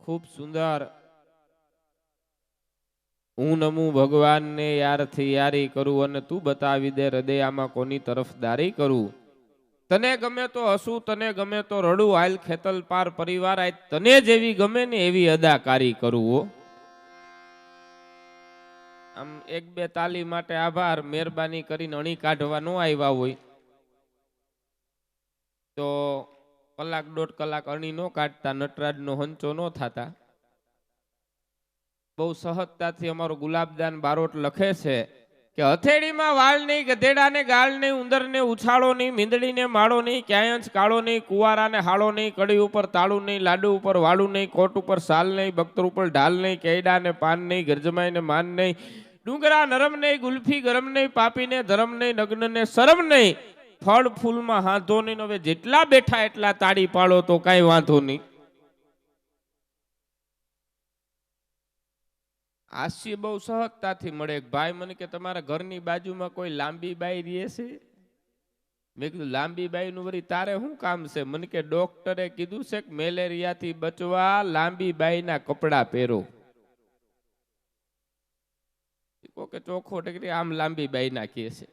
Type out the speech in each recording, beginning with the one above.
खूब सुंदर હું નમું ભગવાનને યારથી યારી કરું અને તું બતાવી દે હૃદયામાં કોની તરફદારી કરું. તને ગમે તો હસું, તને ગમે તો રડું, હાલ ખેતલ પાર પરિવાર આય તને જેવી ગમે ને એવી અદાકારી કરું. આમ એક બે તાલી માટે આભાર. મહેરબાની કરીને અણી કાઢવા ન આવ્યા હોય તો કલાક દોઢ કલાક અણી ન કાઢતા, નટરાજનો હંચો ન થતા. બહુ સહજતાથી અમારો ગુલાબદાન બારોટ લખે છે કે હથેળીમાં વાળ નહીં, ગધેડાને ગાળ નહીં, ઉંદરને ઉછાળો નહીં, મીંદડીને માળો નહીં, ક્યાંય જ કાળો નહીં, કુવારાને હાળો નહીં, કડી ઉપર તાળું નહીં, લાડુ ઉપર વાળું નહીં, કોટ ઉપર સાલ નહીં, બખ્તર ઉપર ઢાલ નહીં, કેડાને પાન નહીં, ગરજમાઈને માન નહીં, ડુંગરા નરમ નહીં, ગુલ્ફી ગરમ નહીં, પાપીને ધરમ નહીં, નગ્નને શરમ નહીં, ફળ ફૂલમાં હાથો નહીં. હવે જેટલા બેઠા એટલા તાળી પાડો તો કાંઈ વાંધો નહીં. હાસ્ય બહુ સહજતાથી મળે. ભાઈ મને કે તમારા ઘરની બાજુમાં કોઈ લાંબી બાઈ રહે છે? મેં કીધું લાંબી બાઈ નું વળી તારે શું કામ છે? મને કે ડોક્ટરે કીધું છે કે મેલેરિયાથી બચવા લાંબી બાઈના કપડા પહેરો. કે ચોખ્ખો ટેકરી આમ લાંબી બાઈ નાખીએ છે.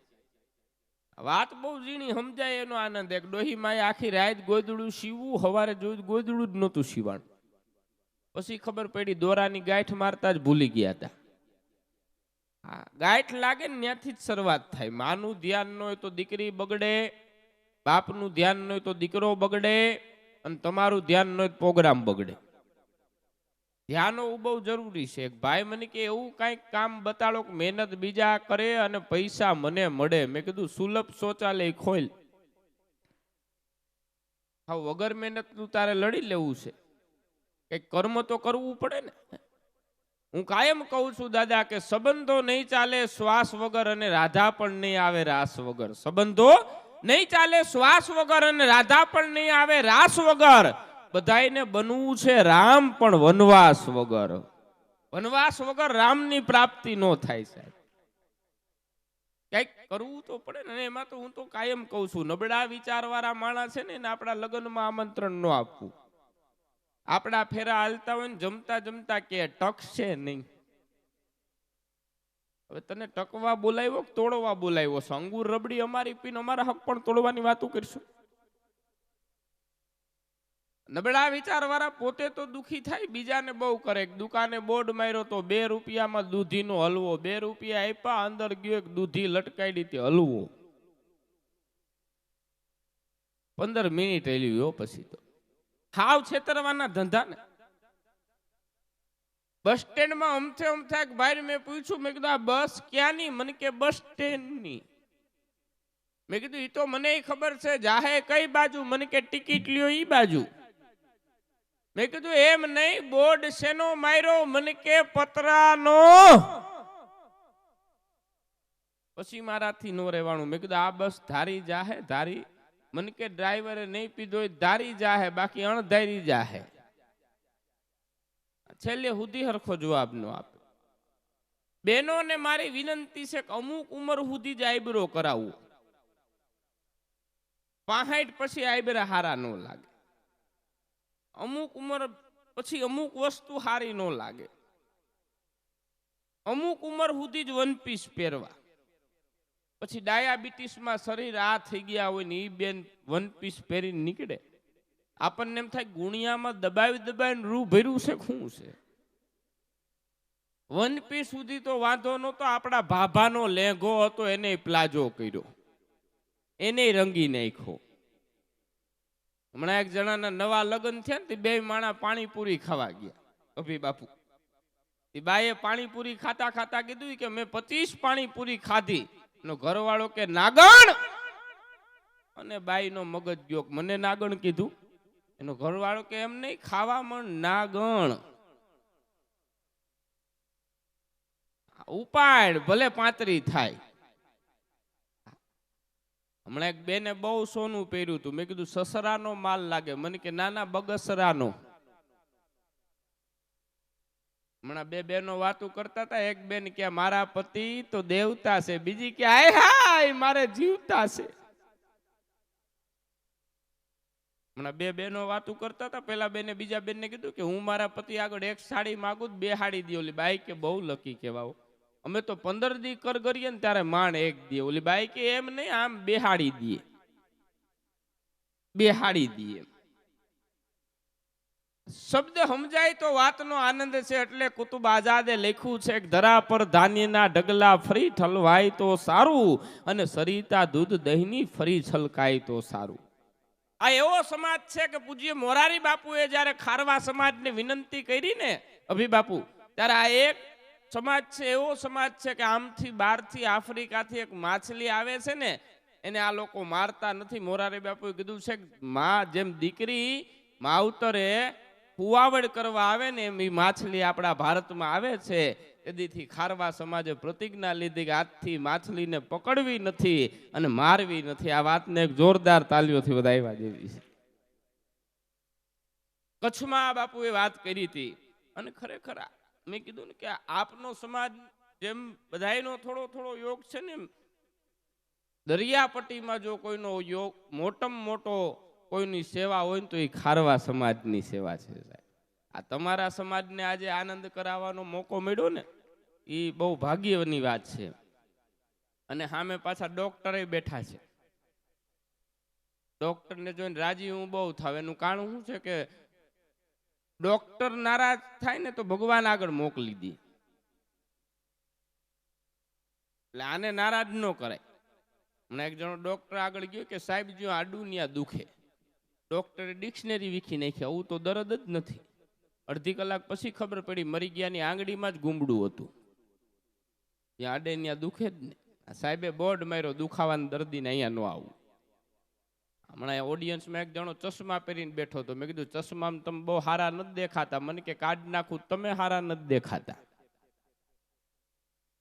વાત બહુ ઝીણી સમજાય એનો આનંદ. એક ડોહી માએ આખી રાત ગોદડું સીવું, સવારે જોયું ગોદડું જ નહોતું સીવાનું. પછી ખબર પડી દોરાની ગાંઠ મારતા જ ભૂલી ગયા હતા. ગાંઠ લાગે ને ત્યાંથી જ શરૂઆત થાય. માનું ધ્યાન ન હોય તો દીકરી બગડે, બાપનું ધ્યાન ન હોય તો દીકરો બગડે, અને તમારું ધ્યાન ન હોય તો પ્રોગ્રામ બગડે. ધ્યાન હોવું બહુ જરૂરી છે. ભાઈ મને કે એવું કઈક કામ બતાડો કે મહેનત બીજા કરે અને પૈસા મને મળે. મેં કીધું સુલભ શૌચાલય ખોલ. હા, વગર મહેનતનું તારે લડી લેવું છે. કઈક કર્મ તો કરવું પડે ને. હું કાયમ કહું છું દાદા કે સંબંધો નહીં ચાલે શ્વાસ વગર, અને રાધા પણ નહીં આવે રાસ વગર. સંબંધો નહીં ચાલે શ્વાસ વગર, અને રાધા પણ નહીં આવે રાસ વગર. બધાને બનવું છે રામ, પણ વનવાસ વગર. વનવાસ વગર રામની પ્રાપ્તિ ન થાય સાહેબ. કઈક કરવું તો પડે ને. એમાં તો હું તો કાયમ કહું છું નબળા વિચારવાળા માણસ છે ને આપણા લગ્નમાં આમંત્રણ ન આપવું. આપણા ફેરા હાલતા હોય ને જમતા જમતા કે ટકશે નહીં. હવે તને ટકવા બોલાવ્યો કે તોડવા બોલાવ્યો? અંગુર રબડી અમારી પીને અમારા હક પણ તોડવાની વાતો કરશું. નબળા વિચાર વાળા પોતે તો દુખી થાય, બીજાને બહુ કરે. દુકાને બોર્ડ માર્યો તો 2 રૂપિયામાં દૂધીનો હલવો. 2 રૂપિયા આપ્યા, અંદર ગયો એક દૂધી લટકાઈ હતી હલવો. 15 મિનિટ હેલ્યો. પછી તો હાવ છેતરવાના ધંધા ને. બસ સ્ટેન્ડમાં અમથે અમથા એક ભાઈ મેં પૂછ્યું, મેં કીધું આ બસ ક્યાંની? મને કે બસ સ્ટેન્ડની. મેં કીધું એ તો મને ખબર છે, જાહે કઈ બાજુ? મને કે ટિકિટ લ્યો ઈ બાજુ. મેં કીધું એમ નહીં, બોર્ડ શેનો માર્યો? મને કે પતરાનો. પછી મારાથી નો રહેવાનું. મેં કીધું આ બસ ધારી જાહે ધારી? મને કે ડ્રાઈવરે નહીં પીધો ધારી જાહે, બાકી અણધારી જાહે. છેલ્લે સુધી હરખો જવાબ નો આપે. બહેનોને મારી વિનંતી છે કે અમુક ઉંમર સુધી જ આઈબ્રો કરાવવું. 65 પછી આઈબ્રા હારા ન લાગે. અમુક ઉંમર પછી અમુક વસ્તુ હારી ન લાગે. અમુક ઉંમર સુધી જ વન પીસ પહેરવા. પછી ડાયાબિટીસમાં શરીર આ થઈ ગયા હોય ને એ બેન વન પીસ પહેરીને નીકળે. આપણને એમ થાય ગુણિયામાં દબાવી દબાવીને રૂ ભર્યું છે. શું છે વન પીસ સુધી તો વાંધો નહોતો. આપણા ભાભાનો લેંઘો હતો એને પ્લાઝો કર્યો, એને રંગી નાખ્યો. હમણાં એક જણાના નવા લગ્ન થયા ને, 2 માણા પાણીપુરી ખાવા ગયા. અભી બાપુ એ બાએ પાણીપુરી ખાતા ખાતા કીધું કે મેં 25 પાણીપુરી ખાધી. નો ઘરવાળો કે નાગણ, અને બાઈ નો મગજ ગયો મને નાગણ કીધું. એનો ઘરવાળો કે એમ નહીં, ખાવા મણ નાગણ. ઉપાડ ભલે 35 થાય. હમણાં એક બેને બહુ સોનું પહેર્યું હતું. મેં કીધું સસરાનો માલ લાગે. મને કે નાના બગસરાનો. હમણાં બે બહેનો વાતો કરતા હતા. એક બેન કે મારા પતિ તો દેવતા છે, બીજી કે હાય હાય મારે જીવતા છે. હમણાં બે બહેનો વાતો કરતા હતા. પેલા બેને બીજા બેનને કીધું કે હું મારા પતિ આગળ એક સાડી માગું, બે હાડી દે. ઓલી બાઈ કે બહુ લકી કેવાઓ, અમે તો 15 દી કર કરીએ ને ત્યારે માંડ એક દે. ઓલી બાઈ કે એમ નહીં, આમ બેહાડી દઈએ, બેહાડી દઈએ. શબ્દ સમજાય તો વાતનો આનંદ છે. એટલે કુતુબ આઝાદે લખ્યું છે કે ધરા પર ધાન્યના ઢગલા ફરી ઠલવાય તો સારું, અને સરિતા દૂધ દહીંની ફરી છલકાય તો સારું. આ એવો સમાજ છે કે પૂજ્ય મોરારી બાપુએ જ્યારે ખારવા સમાજને વિનંતી કરી ને અભિબાપુ, ત્યારે આ એક સમાજ છે, એવો સમાજ છે કે આમથી બહારથી આફ્રિકાથી એક માછલી આવે છે ને, એને આ લોકો મારતા નથી. મોરારી બાપુએ કીધું છે કે માં જેમ દીકરી માવતરે કુવાવડ કરવા આવે ને, એમ માછલી આપણા ભારતમાં આવે છે. તેથી ખારવા સમાજે પ્રતિજ્ઞા લીધી કે આજથી માછલીને પકડવી નથી અને મારવી નથી. આ વાતને એક જોરદાર તાલીઓથી વધાવવા જેવી છે. કચ્છમાં આ બાપુએ વાત કરી હતી, અને ખરેખર મેં કીધું ને કે આપનો સમાજ જેમ બધાયનો થોડો થોડો યોગ છે ને, એમ દરિયાપટ્ટીમાં જો કોઈનો યોગ મોટામાં મોટો કોઈની સેવા હોય ને તો એ ખારવા સમાજની સેવા છે. આ તમારા સમાજને આજે આનંદ કરાવવાનો મોકો મળ્યો ને, એ બહુ ભાગ્યની વાત છે. અને સામે પાછા ડોક્ટરે બેઠા છે. ડોક્ટરને જોઈને રાજી હું બહુ થાવ. એનું કારણ શું છે કે ડોક્ટર નારાજ થાય ને તો ભગવાન આગળ મોકલી દે. એટલે આને નારાજ ન કરાય. મને એક જણો ડોક્ટર આગળ ગયો કે સાહેબ જો આડું ન્યા દુખે. ડોક્ટરે ડિક્શનરી વીખી નાખી, આવું તો દર્દ જ નથી. અડધી કલાક પછી ખબર પડી મરી ગયાની આંગળીમાં જ ગુંબડું હતું. ત્યાં આડે ત્યાં દુખે જ ને. સાહેબે બોર્ડ માર્યો, દુખાવાના દર્દીને અહીંયા ન આવું. હમણાં ઓડિયન્સમાં એક જણો ચશ્મા પહેરીને બેઠો હતો. મેં કીધું ચશ્મામાં તમે બહુ હારા નથી દેખાતા. મને કે કાઢ નાખું, તમે હારા નથી દેખાતા.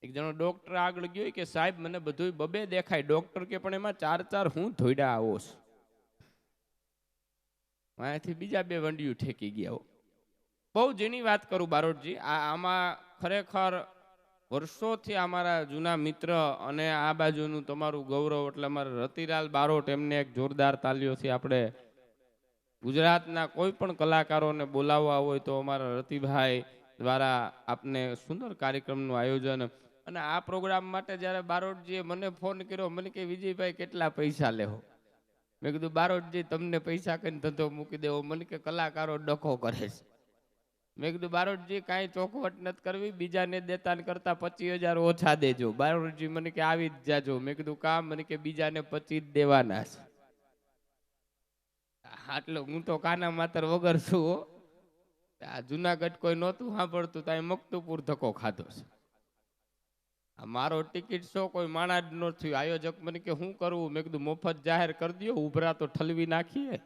એક જણો ડોક્ટર આગળ ગયો કે સાહેબ મને બધું બબે દેખાય. ડોક્ટર કે પણ એમાં 4 હું ધોઈડા આવો છો. અહીંયાથી બીજા 2 વંડિયું ઠેકી ગયા. બહુ જેની વાત કરું બારોટજી, આમાં ખરેખર વર્ષોથી અમારા જૂના મિત્ર અને આ બાજુનું તમારું ગૌરવ એટલે અમારા રતિલાલ બારોટ, એમને એક જોરદાર તાલીઓથી આપણે ગુજરાતના કોઈ પણ કલાકારોને બોલાવવા હોય તો અમારા રતિભાઈ દ્વારા આપને સુંદર કાર્યક્રમનું આયોજન. અને આ પ્રોગ્રામ માટે જ્યારે બારોટજીએ મને ફોન કર્યો, મને કે વિજયભાઈ કેટલા પૈસા લેવો. મેં કીધું બારોટજી તમને પૈસા કઈ ધંધો મૂકી દેવો. મને કે કલાકારો ડખો કરે છે. મેં કીધું બારોટજી કાંઈ ચોખવટ નથી કરવી, બીજાને દેતા કરતા 25,000 ઓછા દેજો. બારોટજી મને કે આવી જ જાજો. મેં કીધું કામ, મને કે બીજાને 25 જ દેવાના છે. આટલો હું તો કાના માતર વગર છું. આ જુનાગઢ કોઈ નહોતું સાંભળતું, ત્યાં મકતુપુર ધક્કો ખાધો છે. મારો ટિકિટ શો કોઈ માણા જ ન થયું. આયોજક મને કે શું કરવું? મેં કીધું મફત જાહેર કરી દો, ઉભરા તો ઠલવી નાખીએ.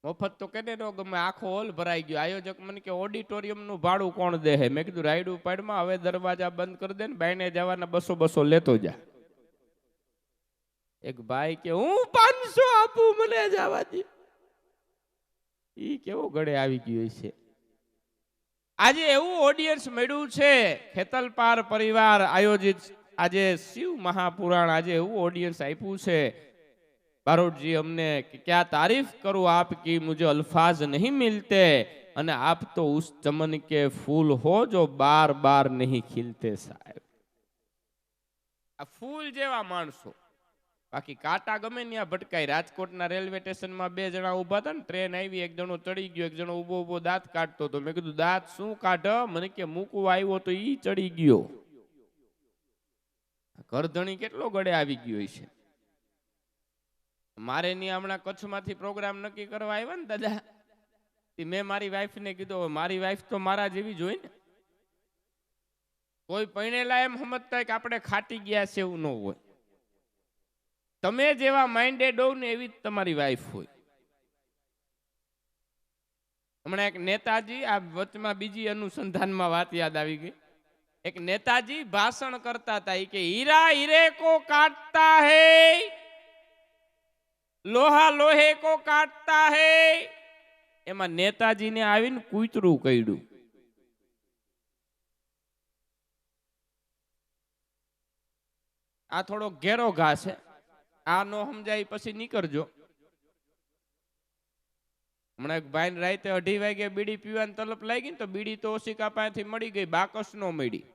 મફત તો કેને ન ગમે, આખો હોલ ભરાઈ ગયો. આયોજક મને કે ઓડિટોરિયમ નું ભાડું કોણ દે? મેં કીધું રાયડું પાડમાં હવે દરવાજા બંધ કરી દે ને બાયને જવાના 200 લેતો જા. એક ભાઈ કે હું 500 આપું, મને જવા દે. ઈ કેવો ગળે આવી ગયો છે. આજે એવું ઓડિયન્સ મળ્યું છે. ખેતલપાર પરિવાર આયોજિત આજે શિવ મહાપુરાણ, આજે એવું ઓડિયન્સ આપ્યું છે बारोटजी हमने क्या तारीफ करूं आपकी, मुझे अल्फाज नहीं मिलते, અને आप तो उस चमन के फूल हो जो बार बार नहीं खिलते साहेब. आ फूल जेवा माणसो, बाकी काटा गमे न्या भटकाई. राजकोटना रेलवे स्टेशन में 2 जणा उभा था, ट्रेन आई, एक जणो चढ़ी गयो, एक जणो उभो उभो दांत काढतो तो. मैं कीधुं दांत शुं काढ? मने के मूकवा आव्यो तो ई चढ़ी गयो. घरधणी केटलो गड़े आवी गयो छे. मारे नहीं हमणा कच्छ मांथी प्रोग्राम नक्की करवा आव्या ने दादा, मैं मारी वाइफ ने कीधुं मारी वाइफ तो मारा जेवी ज होय ने. कोई पयणेला एम समजता के आपणे खाटी गया छे एवुं न होय. तमे जेवा माइंडेड हो ने एवी ज तमारी वाइफ होय. हमणा एक नेताजी आ वचमां बीजी अनुसंधान में वात याद आवी गई. એક નેતાજી ભાષણ કરતા હતા કે હીરા હીરે કો કાટતા હૈ, લોહા લોહે કો કાટતા હૈ. એમાં નેતાજીને આવીને કૂતરું કર્યું. આ થોડો ઘેરો ઘા છે, આ નો સમજાય પછી નીકળજો. હમણાં એક ભાઈ રાતે 2:30 વાગે બીડી પીવાની તલપ લાગી ને તો બીડી તો ઓશિકા પાસેથી મળી ગઈ, બાકસ નો મળી.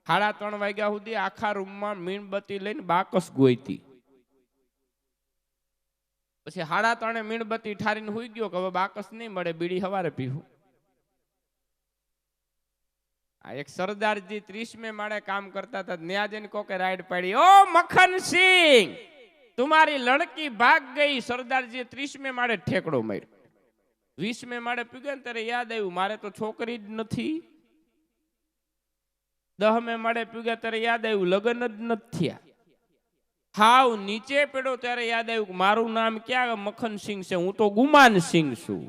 3:30 વાગ્યા સુધી આખા રૂમમાં મીણબત્તી લઈને બાકસ ગોઈતી. પછી 3:30 મીણબત્તી ઠારીને હુઈ ગયો કે હવે બાકસ નહીં મળે, બીડી સવારે પીવું. આ એક સરદારજી 30મે માળે કામ કરતા હતા, ન્યા જઈને કોકે રાઈડ પાડી, ઓ મખનસિંહ तुम्हारी लड़की भाग गई. सरदारजी 30મે માળે ઠેકડો માર્યો. 20મે માળે પીગ્યા ને ત્યારે યાદ આવ્યું મારે તો છોકરી જ નથી. 10મે માળે પીગ્યા ત્યારે યાદ આવ્યું લગ્ન જ નથી થયા. હાવ નીચે પડ્યો ત્યારે યાદ આવ્યું કે મારું નામ ક્યાં મખનસિંહ છે, હું તો ગુમાનસિંહ છું.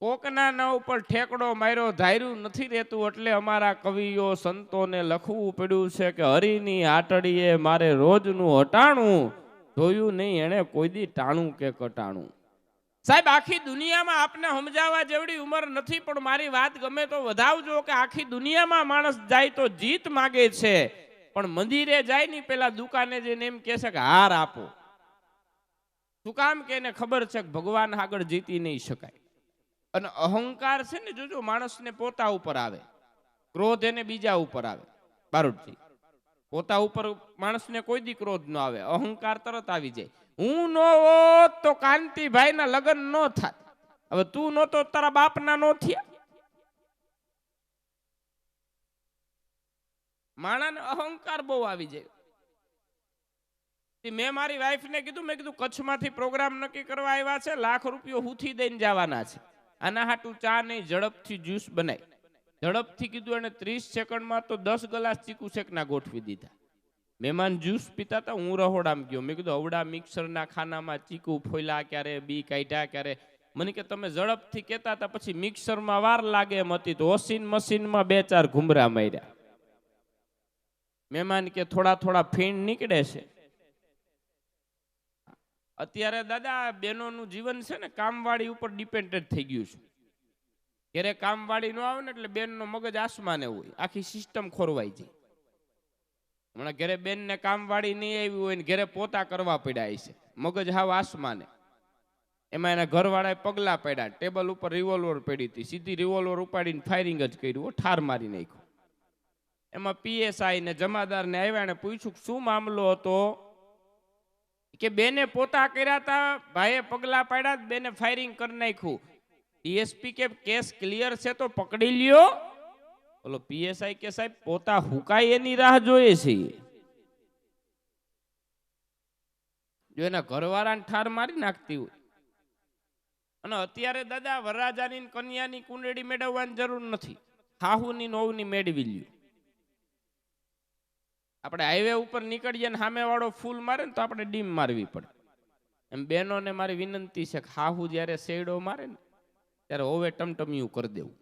કોકના નામ ઉપર ઠેકડો માર્યો ધાર્યું નથી રહેતું, એટલે અમારા કવિઓ સંતોને લખવું પડ્યું છે કે હરિની આટડીએ મારે રોજનું હટાણું, જોયું નહીં એને કોઈ દી ટાણું કે કટાણું. સાહેબ આખી દુનિયામાં આપને સમજાવવા જેવડી ઉંમર નથી, પણ મારી વાત ગમે તો વધાવજો કે આખી દુનિયામાં માણસ જાય તો જીત માગે છે, પણ મંદિરે જાય ની પેલા દુકાને જઈને એમ કહે છે કે હાર આપો. શું કામ કે એને ખબર છે કે ભગવાન આગળ જીતી નહીં શકાય. અને અહંકાર છે ને, જોજો માણસને પોતા ઉપર આવે, ક્રોધ એને બીજા ઉપર આવે. બારોટજી પોતા ઉપર માણસને કોઈ દી ક્રોધ ન આવે, અહંકાર તરત આવી જાય. હું નો હોત તો કાંતિભાઈ ના લગ્ન નો થાત, હવે તું નહોતો તારા બાપના નો થયા. માણાને અહંકાર બહુ આવી જાય. મેં મારી વાઈફને કીધું, મેં કીધું કચ્છમાંથી પ્રોગ્રામ નક્કી કરવા આવ્યા છે, ₹1,00,000 હુથી દઈને જવાના છે. આના હાટું ચા નહીં, ઝડપથી જ્યુસ બનાય. ઝડપથી કીધું એને 30 સેકન્ડમાં તો 10 ગ્લાસ ચીકુ શેકના ગોઠવી દીધા. મહેમાન જ્યુસ પીતા હતા, હું રહોડામાં ગયો. મેં કીધું અવડા મિક્સરના ખાનામાં ચીકુ ફોલ્યા ક્યારે, બી કાઢ્યા ક્યારે. મને કે તમે ઝડપથી કહેતા હતા, પછી મિક્સરમાં વાર લાગે એમ હતી તો વોશિંગ મશીનમાં 2-4 ઘુમરા માર્યા. મહેમાન કે થોડા થોડા ફીણ નીકળે છે. અત્યારે દાદા બહેનોનું જીવન છે ને કામવાળી ઉપર ડિપેન્ડન્ટ થઈ ગયું છે. ઘરે કામવાળી ન આવે ને એટલે બેનનો મગજ આસમાને હોય, આખી સિસ્ટમ ખોરવાઈ જાય. હમણાં ઘરે બેનને કામવાળી નહીં આવી હોય ને ઘરે પોતા કરવા પડ્યા છે, મગજ હાવ આસમાને. એમાં એના ઘરવાળાએ પગલા પડ્યા, ટેબલ ઉપર રિવોલ્વર પડી હતી, સીધી રિવોલ્વર ઉપાડીને ફાયરિંગ જ કર્યું, ઠાર મારી નાખ્યું. એમાં પીએસઆઈ ને જમાદારને આવ્યા ને પૂછ્યું શું મામલો હતો, કે બેને પોતા કર્યા હતા, ભાઈએ પગલા પાડ્યા, બેને ફાયરિંગ કરી નાખ્યું. ડીએસપી કે કેસ ક્લિયર છે તો પકડી લ્યો. બોલો પીએસઆઈ કે સાહેબ પોતા હુકાય એની રાહ જોઈએ છે. જો એના ઘરવાળાને ઠાર મારી નાખતી હોય. અને અત્યારે દાદા વરરાજાની કન્યાની કુંડળી મેળવવાની જરૂર નથી, હાહુની નોવની મેળવી લ્યો. આપણે હાઈવે ઉપર નીકળીએ ને સામે વાળો ફૂલ મારે ને તો આપણે ડીમ મારવી પડે. એમ બહેનોને મારી વિનંતી છે કે હાહુ જ્યારે શેડો મારે ને ત્યારે હોવે ટમટમિયું કરી દેવું.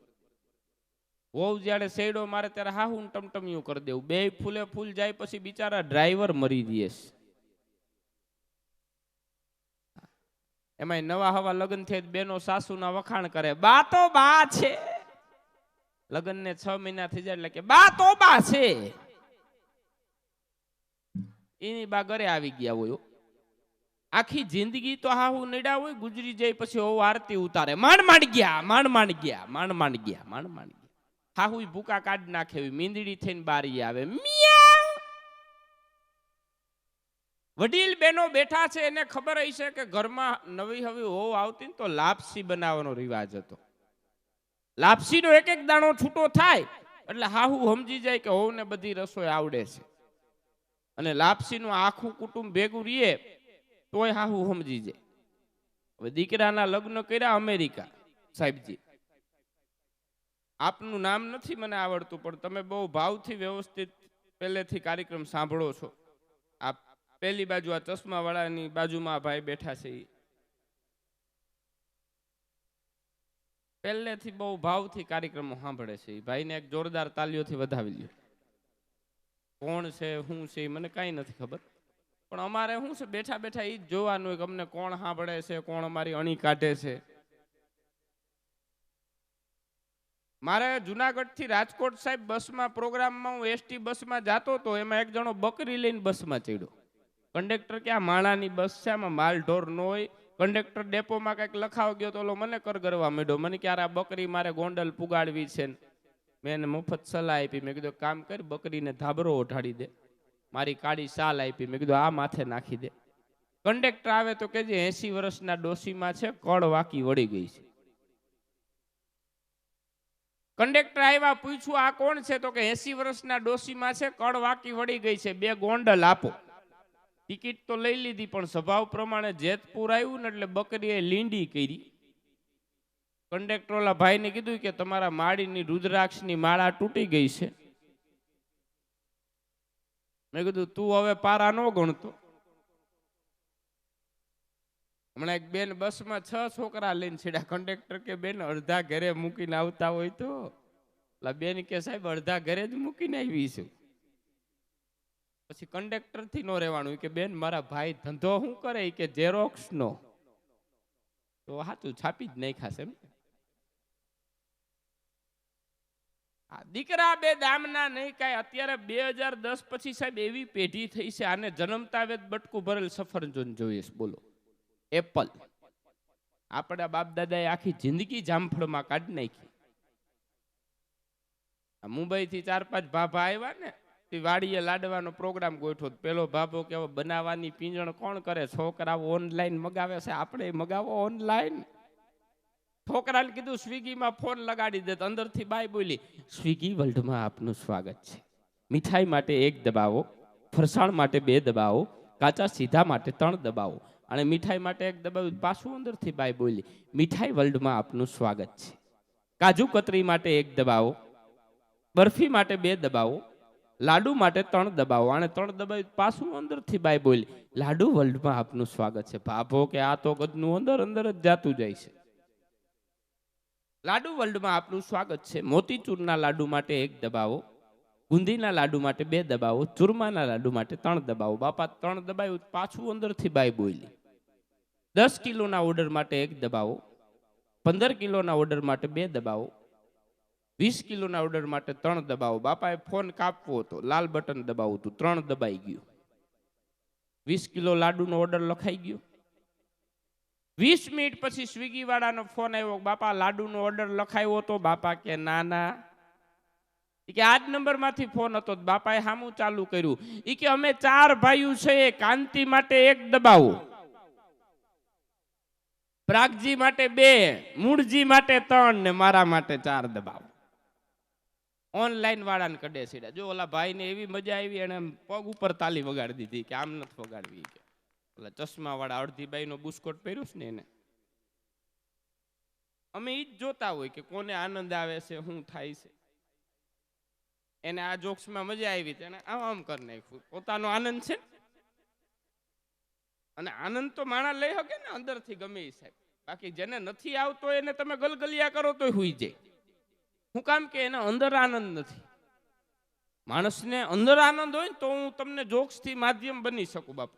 હોવ જ્યારે શેડો મારે ત્યારે હાહુ ટમટમિયું કરી દેવું. બે ફૂલે ફૂલ જાય પછી બિચારા ડ્રાઈવર મરી દે. એમાં નવા હવા લગ્ન થઈ બેનો સાસુના વખાણ કરે, બા તો બા છે. લગ્ન ને 6 મહિના થઈ જાય એટલે કે બા તો બા છે. એની બા ઘરે આવી ગયા હોય, આખી જિંદગી તો હાહુ નડ્યા હોય, ગુજરી જાય પછી હોવ આરતી ઉતારે, માંડ માંડ ગયા, માંડ માંડ ગયા, માંડ માંડ ગયા, માંડ માંડ ગયા. હાહુ ભૂકા કાઢ નાખે, મીંદડી થઈને બારી આવે. વડીલ બેનો બેઠા છે, એને ખબર હશે કે ઘરમાં નવી હવી હોવ આવતી ને તો લાપસી બનાવવાનો રિવાજ હતો. લાપસીનો એક એક દાણો છૂટો થાય એટલે હાહુ સમજી જાય કે હોવ ને બધી રસોઈ આવડે છે. અને લાપસીનું આખું કુટુંબ ભેગું રહીએ તોય હાહુ સમજી જાય. હવે દીકરાના લગ્ન કર્યા અમેરિકા, સાહેબજી આપનું નામ નથી મને આવડતું, પણ તમે બહુ ભાવથી વ્યવસ્થિત પહેલેથી કાર્યક્રમ સાંભળો છો. આ પહેલી બાજુ આ ચશ્મા વાળાની બાજુમાં ભાઈ બેઠા છે, પહેલેથી બહુ ભાવથી કાર્યક્રમો સાંભળે છે. એ ભાઈને એક જોરદાર તાલીઓથી વધાવી લ્યો. કોણ છે શું છે મને કાંઈ નથી ખબર, પણ અમારે શું છે બેઠા બેઠા એ જ જોવાનું હોય કે અમને કોણ સાંભળે છે, કોણ અમારી અણી કાઢે છે. મારે જુનાગઢથી રાજકોટ સાહેબ બસમાં પ્રોગ્રામમાં હું એસટી બસમાં જાતો હતો, એમાં એક જણો બકરી લઈને બસમાં ચડ્યો. કંડક્ટર કે આ માણાની બસ છે, આમાં માલ ઢોર ન હોય. કંડક્ટર ડેપોમાં કંઈક લખાવ ગયો તો ઓલો મને કરગરવા માંડ્યો. મને કે આ બકરી મારે ગોંડલ પુગાડવી છે. મેં એને મફત સલાહ આપી. મેં કીધું કામ કરી, બકરીને ધાબરો ઓઢાડી દે. મારી કાળી શાલ આપી. મેં કીધું આ માથે નાખી દે. કંડક્ટર આવે તો કે જે 80 વર્ષના ડોશીમાં છે, કળ વાકી વળી ગઈ છે. કંડક્ટર આવ્યા, પૂછ્યું આ કોણ છે? તો કે 80 વર્ષના ડોશીમાં છે, કળ વાકી વળી ગઈ છે, 2 ગોંડલ આપો. ટિકિટ તો લઈ લીધી, પણ સ્વભાવ પ્રમાણે જેતપુર આવ્યું ને એટલે બકરીએ લીંડી કરી. કંડક્ટર ઓલા ભાઈને કીધું કે તમારા માળીની રુદ્રાક્ષની માળા તૂટી ગઈ છે. મેં કીધું તું હવે પારા ન ગણતો. હમણાં એક બેન બસમાં 6 છોકરા લઈને છેડ્યા. કંડક્ટર કે બેન અડધા ઘરે મૂકીને આવતા હોય તો? બેન કે સાહેબ અડધા ઘરે જ મૂકીને આવી છું. પછી કંડક્ટર થી નો રહેવાનું કે બેન મારા ભાઈ ધંધો શું કરે કે ઝેરોક્સ નો, તો હાચું છાપી જ નહીં ખાશે. દીકરા બે દામના નહીં કાંઈ. અત્યારે 2010 પછી સાહેબ એવી પેઢી થઈ છે, આને જન્મતા વેદ બટકું ભરેલ સફરજન જોઈએ. બોલો એપલ. આપણા બાપ દાદાએ આખી જિંદગી જામફળમાં કાઢી નાખી. મુંબઈ થી 4-5 ભાભા આવ્યા ને, વાડીએ લાડવાનો પ્રોગ્રામ ગોઠવો. પેલો ભાભો કે બનાવવાની પીંજણ કોણ કરે? છોકરાઓ ઓનલાઈન મગાવે છે, આપણે મગાવો ઓનલાઈન. છોકરાને કીધું સ્વિગીમાં ફોન લગાડી દે. અંદરથી બાઈ બોલી, સ્વિગી વર્લ્ડમાં આપનું સ્વાગત છે. મીઠાઈ માટે 1 દબાવો, ફરસાણ માટે 2 દબાવો, કાચા સીધા માટે 3 દબાવો. અને મીઠાઈ માટે 1 દબાવ્યું. પાછું અંદરથી બાઈ બોલી, મીઠાઈ વર્લ્ડમાં આપનું સ્વાગત છે. કાજુ કતરી માટે 1 દબાવો, બરફી માટે 2 દબાવો, લાડુ માટે 3 દબાવો. અને 3 દબાવ્યું. પાછું અંદરથી બાઈ બોલી, લાડુ વર્લ્ડમાં આપનું સ્વાગત છે. ભાભો કે આ તો ગદનું અંદર અંદર જ જાતું જાય છે. લાડુ વર્લ્ડમાં આપનું સ્વાગત છે. મોતીચૂરના લાડુ માટે 1 દબાવો, ગુંદીના લાડુ માટે 2 દબાવો, ચૂરમાના લાડુ માટે 3 દબાવો. બાપા 3 દબાવ્યું. પાછું અંદરથી બાઈ બોલી, 10 કિલોના ઓર્ડર માટે 1 દબાવો, 15 કિલોના ઓર્ડર માટે 2 દબાવો, 20 કિલોના ઓર્ડર માટે 3 દબાવો. બાપાએ ફોન કાપવો હતો, લાલ બટન દબાવું હતું, 3 દબાઈ ગયું. 20 કિલો લાડુનો ઓર્ડર લખાઈ ગયો. 20 મિનિટ પછી સ્વિગી વાળાનો ફોન આવ્યો, બાપા લાડુનો ઓર્ડર લખાયો હતો? બાપા કે ના ના. કે આ જ નંબર માંથી ફોન હતો. બાપાએ સામું ચાલુ કર્યું. ઈ કે અમે 4 ભાઈઓ છે, કાંતિ માટે 1 દબાવો, પ્રાગજી માટે 2, મૂળજી માટે 3 ને મારા માટે 4 દબાવો. ઓનલાઈન વાળાને કડે સીડા. જો ઓલા ભાઈને એવી મજા આવી, એને પગ ઉપર તાલી વગાડી દીધી કે આમ નથી વગાડવી. કે ઓલા ચશ્મા વાળા અડધી બાઈનો બુસ્કોટ પહેર્યું છે ને એને. અમે ઈ જ જોતા હોય કે કોને આનંદ આવે છે, શું થાય છે. એને આ જોક્સમાં મજા આવી, એને આમ કરી નાખ્યું. પોતાનો આનંદ છે, અને આનંદ તો માણા લઈ શકે ને અંદરથી ગમે એ સાહેબ. બાકી જેને નથી આવતો એને તમે ગલગલિયા કરો તો હુઈ જાય. શું કામ કે એના અંદર આનંદ નથી. માણસને અંદર આનંદ હોય ને તો હું તમને જોક્સથી માધ્યમ બની શકું બાપુ.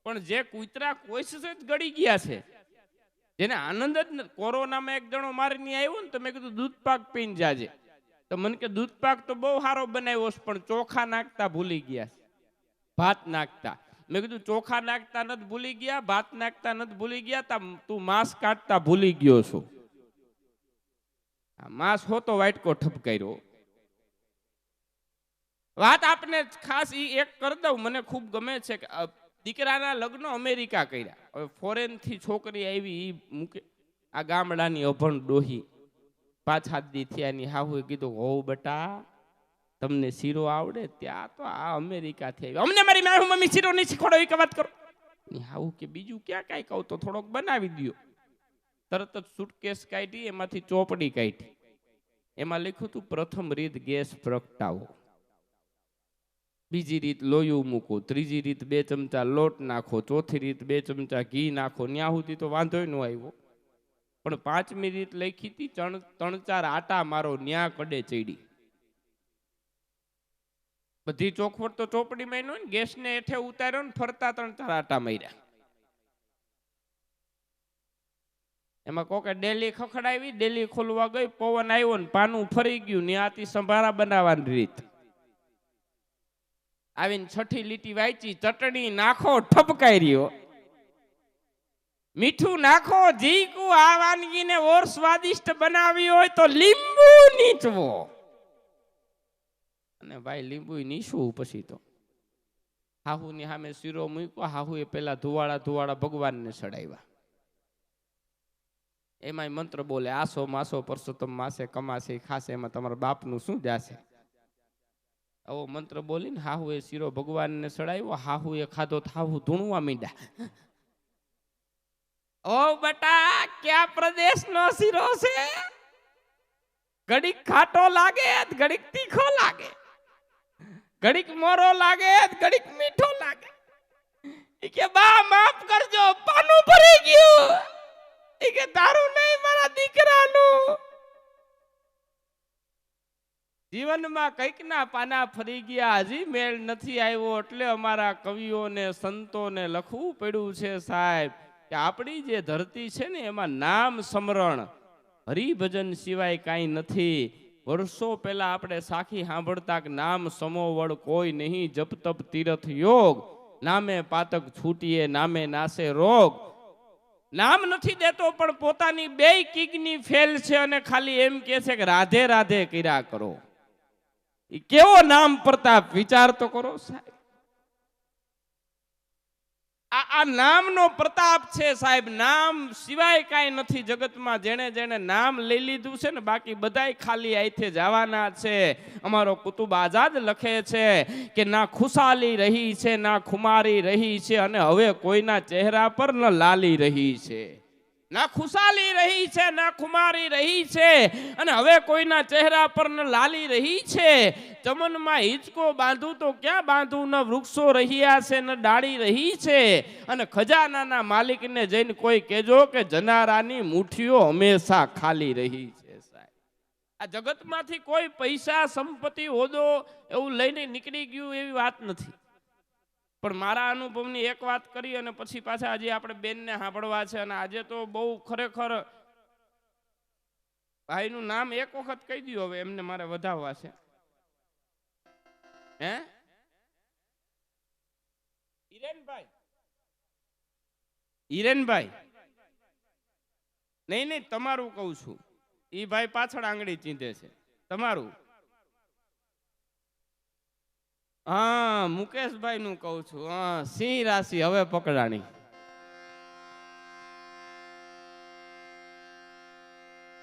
પણ જે કૂતરા કોઈસ જ ગળી ગયા છે, જેને આનંદ જ નથી. કોરોનામાં એક જણો મારીને આવ્યો ને, તો મેં કીધું દૂધ પાક પીને જાજે. તો મને કે દૂધ પાક તો બહુ સારો બનાવ્યો છે, પણ ચોખા નાખતા ભૂલી ગયા છે, ભાત નાખતા. મેં કીધું ચોખા નાખતા નથી ભૂલી ગયા, ભાત નાખતા નથી ભૂલી ગયા, તું માંસ કાઢતા ભૂલી ગયો છો. માંસ હોતો વાટકો ઠપકાર્યો. વાત આપને ખાસ ઈ એક કરી દઉં, મને ખૂબ ગમે છે કે દીકરાના લગ્ન અમેરિકા કર્યા. હવે ફોરેન થી છોકરી આવી, ઈ મૂકે આ ગામડાની અભણ ડોહી 5-7 દી થયાની હાહુએ કીધું, હોવ બેટા તમને શીરો આવડે? ત્યાં તો આ અમેરિકા થી આવી. અમને મારી મમ્મી શીરો નહીં શીખવાડો એ વાત કરો. હાહુ કે બીજું ક્યાં કાંઈ કહું તો થોડોક બનાવી દો. તરત જ સુટકેસ કાઢી, એમાંથી ચોપડી કાઢી. એમાં લખ્યું હતું પ્રથમ રીત ગેસ પ્રગટાવો, બીજી રીત લોયું મૂકો, ત્રીજી રીત 2 ચમચા લોટ નાખો, ચોથી રીત 2 ચમચા ઘી નાખો. ન્યા સુધી તો વાંધો ન આવ્યો. પણ 5મી રીત લખી હતી, 3-4 આટા મારો ન્યા કડે ચડી. બધી ચોખવટ તો ચોપડીમાં ન હોય ને, ગેસને હેઠે ઉતાર્યો ને ફરતા 3-4 આટા માર્યા. એમાં કોકે ડેલી ખખડાવી, ડેલી ખોલવા ગઈ, પવન આવ્યો ને પાનું ફરી ગયું, ન્યાથી સંભારા બનાવવાની રીત. આવીને 6ઠી લીટી વાંચી, ચટણી નાખો ઠપકાઈ રહ્યો, મીઠું નાખો જીકુ, આ વાનગીને ઓર સ્વાદિષ્ટ બનાવી હોય તો લીંબુ નીચવો. અને ભાઈ લીંબુ નીચવું પછી તો હાહુની સામે શીરો મૂક્યો. હાહુએ પેલા ધુવાડા ભગવાનને ચડાવ્યા. એમાંય મંત્ર બોલે, આસો માસો પરસોત્તમ માસે કમાશે ખાશે, એમાં તમારા બાપનું શું જાશે. આવો મંત્ર બોલીને હાહુએ શીરો ભગવાનને ચડાવ્યો. હાહુએ ખાધો, હાહુ ધૂણવા માંડ્યા. ઓ બટા, ક્યાં પ્રદેશનો શીરો છે? ઘડીક ખાટો લાગે, ઘડીક તીખો લાગે, ઘડીક મોરો લાગે, ઘડીક મીઠો લાગે. ઈ કે બા માફ કરજો, પાનું ભરી ગયું. ઈ કે તારું નહીં, મારા દીકરાનું. જીવનમાં કંઈક ના પાના ફરી ગયા, હજી મેળ નથી આવ્યો, એટલે અમારા કવિઓને સંતોને લખવું પડ્યું છે સાહેબ કે આપણી જે ધરતી છે ને એમાં નામ સ્મરણ હરિભજન સિવાય કાંઈ નથી. વર્ષો પહેલા આપણે સાખી સાંભળતા કે નામ સમોવડ કોઈ નહીં, જપ તપ તીર્થ યોગ, નામે પાતક છૂટીએ, નામે નાશે રોગ. નામ નથી દેતો પણ પોતાની 2 કિડની ફેલ છે અને ખાલી એમ કે છે કે રાધે રાધે કર્યા કરો. એ કેવો નામ પ્રતાપ, વિચાર તો કરો સાહેબ. આ નામનો પ્રતાપ છે સાહેબ. નામ સિવાય કાંઈ નથી જગતમાં. જેણે જેણે નામ લઈ લીધું છે ને, બાકી બધાય ખાલી આઈથે જવાના છે. અમારો કુતુબ આઝાદ લખે છે કે ના ખુશાલી રહી છે, ના ખુમારી રહી છે, અને હવે કોઈના ચહેરા પર ન લાલી રહી છે. ના ખુશાલી રહી છે, ના ખુમારી રહી છે, અને હવે કોઈના ચહેરા પર ન લાલી રહી છે. ચમનમાં હિંચકો બાંધું તો ક્યાં બાંધું, ન વૃક્ષો રહ્યા છે, ન ડાળી રહી છે. અને ખજાનાના માલિકને જઈને કોઈ કહેજો કે જનારાની મુઠ્ઠીઓ હંમેશા ખાલી રહી છે. સાહેબ, આ જગતમાંથી કોઈ પૈસા સંપત્તિ હોદો એવું લઈને નીકળી ગયું એવી વાત નથી. પણ મારા અનુભવની એક વાત કરી અને પછી પાછા હજી આપણે બેનને સાંભળવા છે. અને આજે તો બહુ ખરેખર ભાઈનું નામ એક વખત કહી દો, હવે એમને મારે વધાવવા છે. હે હિરેનભાઈ નહીં, તમારું કહું છું. ઈ ભાઈ પાછળ આંગળી ચીંધે છે. તમારું? હા, મુકેશભાઈ નું કહું છું. હા, સિંહ રાશિ હવે પકડાણી.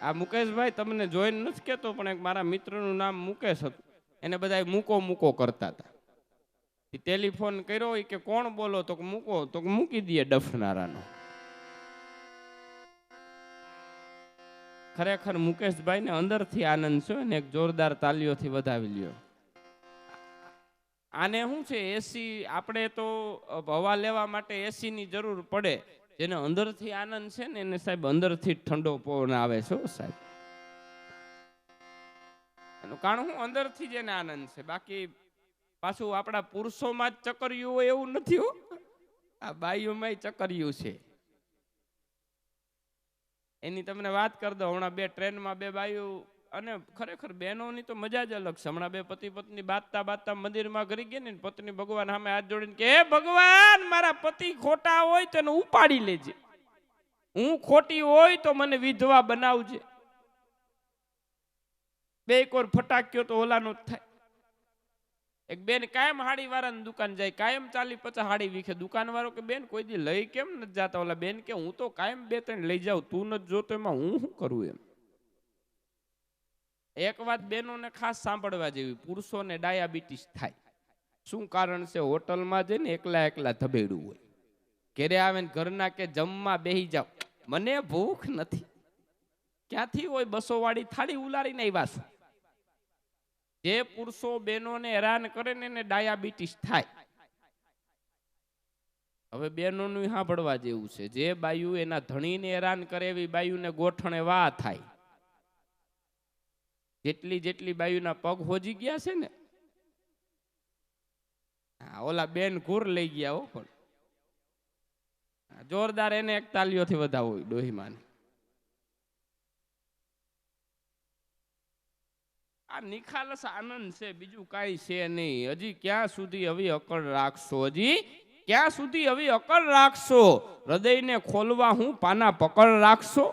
આ મુકેશભાઈ તમને જોઈને નથી કેતો, પણ એક મારા મિત્રનું નામ મુકેશ હતું. એને બધા મૂકો કરતા હતા. ટેલિફોન કર્યો કે કોણ બોલો, તો મૂકો, તો મૂકી દઈએ ડફનારાનો. ખરેખર મુકેશભાઈ ને અંદરથી આનંદ છે ને, એક જોરદાર તાલીઓથી વધાવી લ્યો. આને શું છે, એસી આપણે તો હવા લેવા માટે એસી ની જરૂર પડે. જેને અંદરથી આનંદ છે ને એને સાહેબ અંદરથી ઠંડો પવન આવે છે સાહેબ. એનું કારણ હું અંદરથી જ એને આનંદ છે. બાકી પાછું આપણા પુરુષોમાં જ ચકરિયું હોય એવું નથી હો, આ બાઈઓમાં ચકરિયું છે. એની તમને વાત કરી દો. હમણાં 2 ટ્રેનમાં 2 બાઈઓ, અને ખરેખર બહેનોની તો મજા જ અલગ છે. હમણાં 2 પતિ પત્ની બાતતા મંદિરમાં ઘરી ગયા ને, પત્ની ભગવાન સામે હાથ જોડીને કે હે ભગવાન, મારા પતિ ખોટા હોય તો એને ઉપાડી લેજે, હું ખોટી હોય તો મને વિધવા બનાવજે. 2 કોર ફટાક્યો તો ઓલાનો જ થાય. એક બેન કાયમ હાડી વાળાની દુકાન જાય, કાયમ 40-50 હાડી વીખે. દુકાન વાળો કે બેન કોઈ દી લઈ કેમ નથી જાતા? ઓલા બેન કે હું તો કાયમ 2-3 લઈ જાઉં, તું નથી જોતો એમાં હું શું કરું એમ. એક વાત બેનોને ખાસ સાંભળવા જેવી, પુરુષોને ડાયાબિટીસ થાય. શું કારણ છે? હોટલમાં જઈને એકલા ધબેડું હોય. ઘરે આવે ને ઘરના કે જમવા બેહી જાવ, મને ભૂખ નથી. ક્યાંથી હોય? 200 વાળી થાળી ઉલારીને આવ્યા છું. જે પુરુષો બહેનોને હેરાન કરે ને એને ડાયાબિટીસ થાય. હવે બેનોનું સાંભળવા જેવું છે. જે બાયુ એના ધણીને હેરાન કરે એવી બાયુને ગોઠણે વા થાય. જેટલી જેટલી બાયુના પગ હોજી ગયા છે ને, ઓલા બેન ઘૂર લઈ ગયા હો, પણ જોરદાર એને એક તાલીઓથી વધાવો હોય ડોહીમાં. આ નિખાલસ આનંદ છે, બીજું કાંઈ છે નહીં. હજી ક્યાં સુધી હવે અકળ રાખશો? હજી ક્યાં સુધી હવે અકળ રાખશો? હૃદયને ખોલવા હું પાના પકડ રાખશો?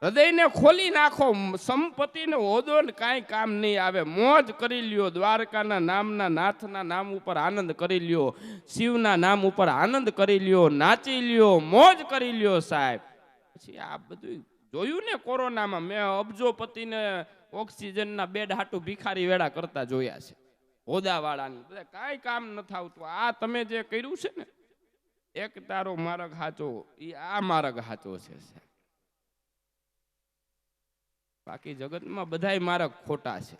હૃદયને ખોલી નાખો. સંપત્તિને હોદો ને કાંઈ કામ નહીં આવે. મોજ કરી લ્યો. દ્વારકાના નામના નાથના નામ ઉપર આનંદ કરી લ્યો. શિવના નામ ઉપર આનંદ કરી લ્યો. નાચી લ્યો, મોજ કરી લ્યો સાહેબ. પછી આ બધું જોયું ને કોરોનામાં, મેં અબજોપતિને ઓક્સિજનના બેડ હાટું ભિખારી વેળા કરતા જોયા છે. હોદાવાળાની બધા કાંઈ કામ ન થાવતું. આ તમે જે કર્યું છે ને, એક તારો માર્ગ હાચો, એ આ માર્ગ હાચો છે. બાકી જગતમાં બધાય માર્ગ ખોટા છે.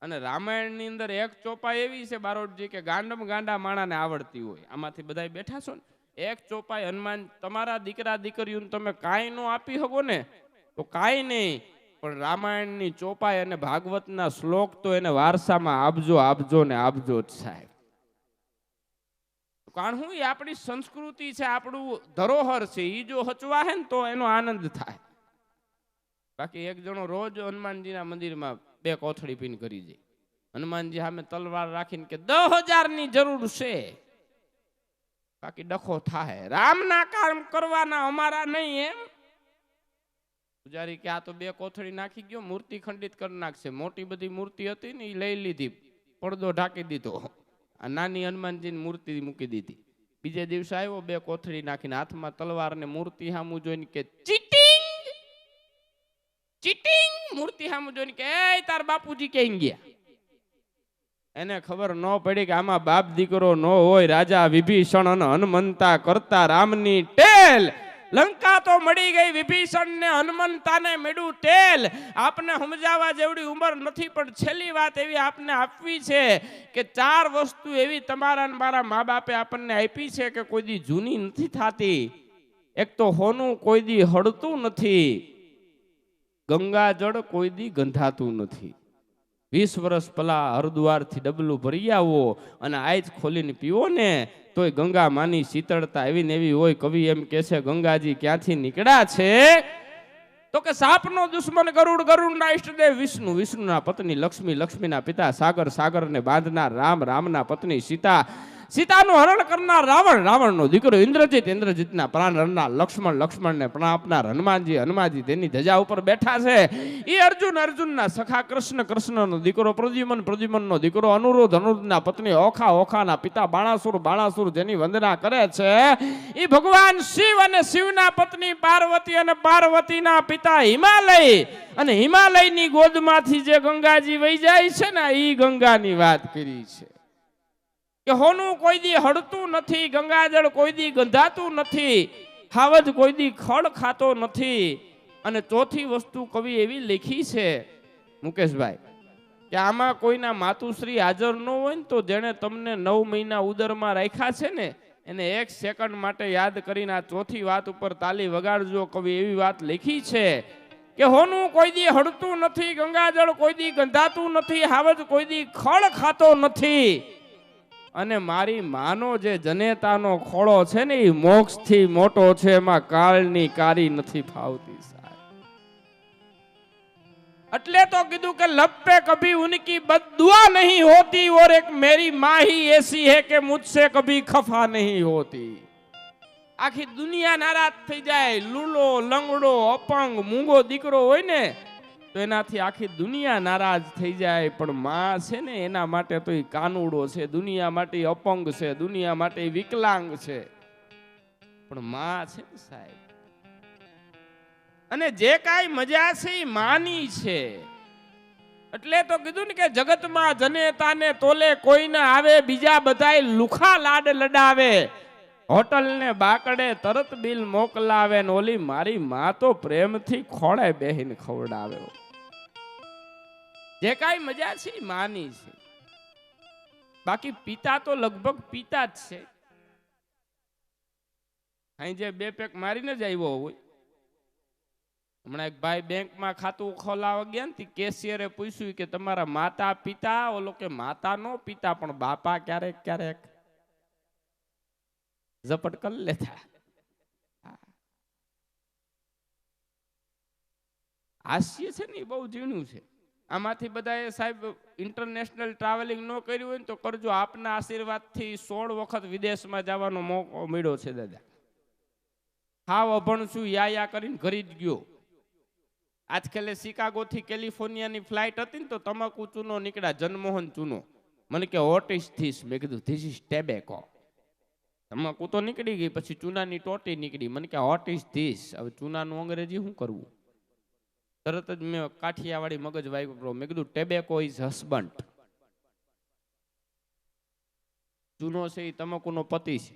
અને રામાયણની અંદર એક ચોપાઈ એવી છે બારોટજી કે ગાંડમ ગાંડા માણાને આવડતી હોય. આમાંથી બધાય બેઠા છો ને, એક ચોપાઈ હનુમાન તમારા દીકરા દીકરીઓને તમે કાંઈ નો આપી શકો ને તો કાંઈ નહીં, પણ રામાયણની ચોપાઈ અને ભાગવતના શ્લોક તો એને વારસામાં આપજો, આપજો ને આપજો જ સાહેબ. કારણ હું એ આપણી સંસ્કૃતિ છે, આપણું ધરોહર છે. એ જો હચવા હે ને તો એનો આનંદ થાય. બાકી એક જણો રોજ હનુમાનજીના મંદિરમાં 2 કોથળી પીને કરી જાય. હનુમાનજી સામે તલવાર રાખીને કે 10,000ની જરૂર છે, બાકી ડખો થાય. રામના કામ કરવાના, અમારા નહીં. એમ પૂજારી કે આ તો 2 કોથળી નાખી ગયો, મૂર્તિ ખંડિત કરી નાખશે. મોટી બધી મૂર્તિ હતી ને એ લઈ લીધી, પડદો ઢાંકી દીધો. આ નાની હનુમાનજીની મૂર્તિ મૂકી દીધી. બીજે દિવસે આવ્યો 2 કોથળી નાખીને હાથમાં તલવાર ને મૂર્તિ સામું જોઈને કે ચીટિંગ ચીટિંગ. મૂર્તિ સામું જોઈને કે એ તાર બાપુજી ક્યાં ગયા? એને ખબર ન પડી કે આમાં બાપ દીકરો ન હોય. રાજા વિભીષણ અને હનુમંતા કરતા રામની ટેલ. લંકા તો મળી ગઈ, વિભીષણ ને હનુમંતાને મેડું તેલ. આપને સમજાવવા જેવડી ઉંમર નથી, પણ છેલ્લી વાત એવી આપને આપવી છે કે 4 વસ્તુ એવી તમારા ને મારા મા બાપે આપણને આપી છે કે કોઈ દી જૂની નથી થતી. એક તો હોનું કોઈ દી હળતું નથી, ગંગા જળ કોઈ દી ગંધાતું નથી. 20 વર્ષ પહેલા હરદ્વારથી ડબલું ભરી આવો અને આજ ખોલીને પીવો ને તોય ગંગા માની શીતળતા એવી ને એવી હોય. કવિ એમ કે છે ગંગાજી ક્યાંથી નીકળ્યા છે તો કે સાપનો દુશ્મન ગરુડ, ગરુડના ઈષ્ટદેવ વિષ્ણુ, વિષ્ણુના પત્ની લક્ષ્મી, લક્ષ્મીના પિતા સાગર, સાગરને બાંધનાર રામ, રામના પત્ની સીતા, સીતાનું હરણ કરનાર રાવણ, રાવણનો દીકરો ઇન્દ્રજીત, ઇન્દ્રજીતના પ્રાણ હરનાર લક્ષ્મણ, લક્ષ્મણને પ્રાણ આપનાર હનુમાનજી, હનુમાનજી તેની ધજા ઉપર બેઠા છે. એ અર્જુન, અર્જુનના સખા કૃષ્ણ, કૃષ્ણનો દીકરો પ્રદ્યુમન, પ્રદ્યુમનનો દીકરો અનુરુદ્ધ, અનુરુદ્ધના પત્ની ઓખા, ઓખાના પિતા બાણાસુર, બાણાસુર જેની વંદના કરે છે એ ભગવાન શિવ, અને શિવના પત્ની પાર્વતી, અને પાર્વતીના પિતા હિમાલય. અને હિમાલયની ગોદમાંથી જે ગંગાજી વહી જાય છે ને, એ ગંગાની વાત કરી છે કે હોનું કોઈ દી હળતું નથી, ગંગાજળ કોઈ દી ગંધાતું નથી, હાવજ કોઈ દી ખડ ખાતો નથી. અને ચોથી વસ્તુ કવિ એવી લખી છે મુકેશભાઈ કે આમાં કોઈના માતુશ્રી હાજર ન હોય ને તો જેણે તમને 9 મહિના ઉદરમાં રાખ્યા છે ને એને 1 સેકન્ડ માટે યાદ કરીને આ ચોથી વાત ઉપર તાલી વગાડજો. કવિ એવી વાત લખી છે કે હોનું કોઈ દી હળતું નથી, ગંગાજળ કોઈ દી ગંધાતું નથી, હાવજ કોઈ દી ખડ ખાતો નથી. અને મારી માનો જે જનેતાનો ખોળો છે ને એ મોક્ષથી મોટો છે, એમાં કાળની કારી નથી ફાવતી સાહેબ. એટલે તો કીધું કે लब पे कभी उनकी बददुआ नहीं होती और एक मेरी माँ ही ऐसी है कि मुझसे कभी खफा नहीं होती. આખી દુનિયા નારાજ થઈ જાય. લૂલો, લંગડો, અપંગ, મૂંગો દીકરો હોય ને તો એનાથી આખી દુનિયા નારાજ થઈ જાય, પણ માં છે ને એના માટે તો એ કાનુડો છે, દુનિયા માટે અપંગ છે, દુનિયા માટે વિકલાંગ છે, પણ માં છે ને સાહેબ. અને જે કાંઈ મજા છે એ માની છે. એટલે તો કીધું ને કે જગતમાં જનેતાને તોલે કોઈ ના આવે, બીજા બધાય લુખા લાડ લડાવે, હોટલ ને બાકડે તરત બિલ મોકલાવે, ને ઓલી મારી માં તો પ્રેમથી ખોળે બેહીને ખવડાવે. જે કાંઈ મજા છે માની છે. બાકી પિતા તો લગભગ પિતા જ છે. અહીં જે 2 પેક મારીને જ આવ્યો હોય. હમણાં એક ભાઈ બેંકમાં ખાતું ખોલાવા ગયા ને, કેશિયરે પૂછ્યું કે તમારા માતા પિતા, ઓલો કે માતા નો પિતા પણ બાપા ક્યારેક ક્યારેક ઝપટ કરી લેતા. હાસ્ય છે ને એ બહુ ઝીણું છે. આમાંથી બધાએ સાહેબ ઇન્ટરનેશનલ ટ્રાવેલિંગ ન કર્યું હોય ને તો કરજો. આપના આશીર્વાદથી 16 વખત વિદેશમાં જવાનો મોકો મળ્યો છે દાદા. હાવ અભણ છું યા કરીને ઘરી જ ગયો. આજકાલે શિકાગોથી કેલિફોર્નિયાની ફ્લાઇટ હતી ને તો તમાકુ ચૂનો નીકળ્યા, જનમોહન ચૂનો. મને કે વોટ ઇઝ ધીસ? મેં કીધું ધીસ ઇઝ ટેબેકો. તમાકુ તો નીકળી ગઈ, પછી ચૂનાની ટોટી નીકળી. મને કે વોટ ઇઝ ધીસ? હવે ચૂનાનું અંગ્રેજી શું કરવું? તરત જ મેં કાઠિયાવાડી મગજ વાગ્યો. મેં કીધું ટેબેકો ઇઝ હસબન્ડ. ચૂનો છે એ તમાકુનો પતિ છે.